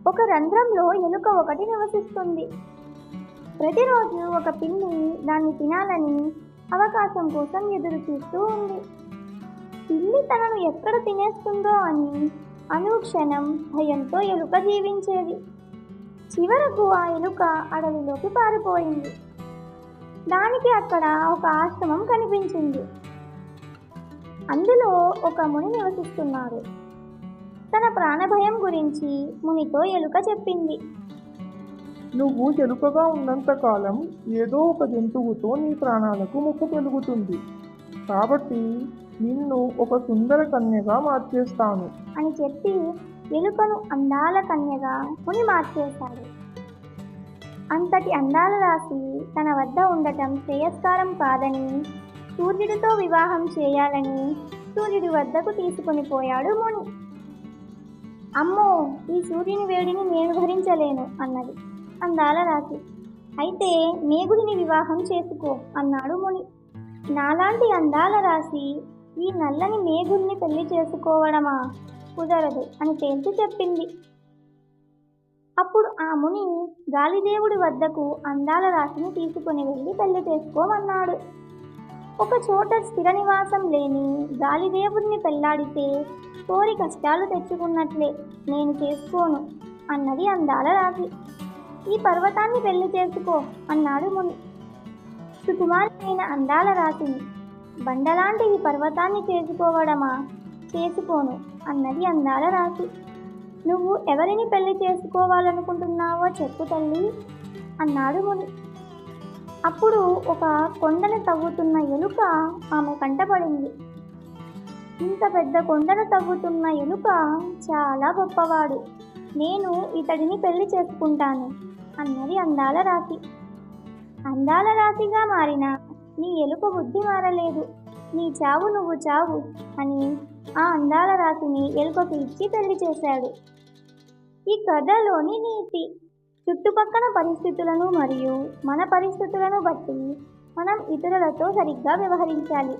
ఒక రంధ్రంలో ఎలుక ఒకటి నివసిస్తుంది. ప్రతిరోజు ఒక పిల్లి దాన్ని తినాలని అవకాశం కోసం ఎదురు చూస్తూ ఉంది. పిల్లి తనను ఎక్కడ తినేస్తుందో అని అనుక్షణం భయంతో ఎలుక జీవించేది. చివరకు ఆ ఎలుక అడవిలోకి పారిపోయింది. దానికి అక్కడ ఒక ఆశ్రమం కనిపించింది. అందులో ఒక ముని నివసిస్తున్నాడు. తన ప్రాణభయం గురించి మునితో ఎలుక చెప్పింది. నువ్వు ఎలుకగా ఉన్నంత కాలం ఏదో ఒక జంతువుతో నీ ప్రాణాలకు ముప్పు కలుగుతుంది. కాబట్టి నిన్ను ఒక సుందర కన్యగా మార్చేస్తాను అని చెప్పి ఎలుకను అందాల కన్యగా ముని మార్చేశాడు. అంతటి అందాల రాశి తన వద్ద ఉండటం శ్రేయస్కరం కాదని సూర్యుడితో వివాహం చేయాలని సూర్యుడి వద్దకు తీసుకొని పోయాడు ముని. అమ్మో, ఈ సూర్యుని వేడిని నేను భరించలేను అన్నది అందాల రాశి. అయితే మేఘుడిని వివాహం చేసుకో అన్నాడు ముని. నాలాంటి అందాల రాశి ఈ నల్లని మేఘుడిని పెళ్లి చేసుకోవడమా? కుదరదు అని తేల్చి చెప్పింది. అప్పుడు ఆ ముని గాలిదేవుడి వద్దకు అందాల రాశిని తీసుకుని వెళ్ళి పెళ్లి చేసుకోమన్నాడు. ఒక చోట స్థిర నివాసం లేని గాలిదేవుడిని పెళ్లాడితే కోరి కష్టాలు తెచ్చుకున్నట్లే, నేను చేసుకోను అన్నది అందాల రాశి. ఈ పర్వతాన్ని పెళ్లి చేసుకో అన్నాడు ముని. సుకుమారి అయిన అందాల రాశిని బండలాంటి ఈ పర్వతాన్ని చేసుకోవడమా? చేసుకోను అన్నది అందాల రాశి. నువ్వు ఎవరిని పెళ్లి చేసుకోవాలనుకుంటున్నావో చెప్పు తల్లి అన్నాడు ముని. అప్పుడు ఒక కొండను తవ్వుతున్న ఎలుక ఆమె కంటపడింది. ఇంత పెద్ద కొండను తవ్వుతున్న ఎలుక చాలా గొప్పవాడు, నేను ఇతడిని పెళ్లి చేసుకుంటాను అన్నది అందాల రాశి. అందాల రాశిగా మారిన నీ ఎలుక బుద్ధి మారలేదు, నీ చావు నువ్వు చావు అని ఆ అందాల రాశిని ఎలుకకు ఇచ్చి పెళ్లి చేశాడు. ఈ కథలోని నీతి: చుట్టుపక్కల పరిస్థితులను మరియు మన పరిస్థితులను బట్టి మనం ఇతరులతో సరిగ్గా వ్యవహరించాలి.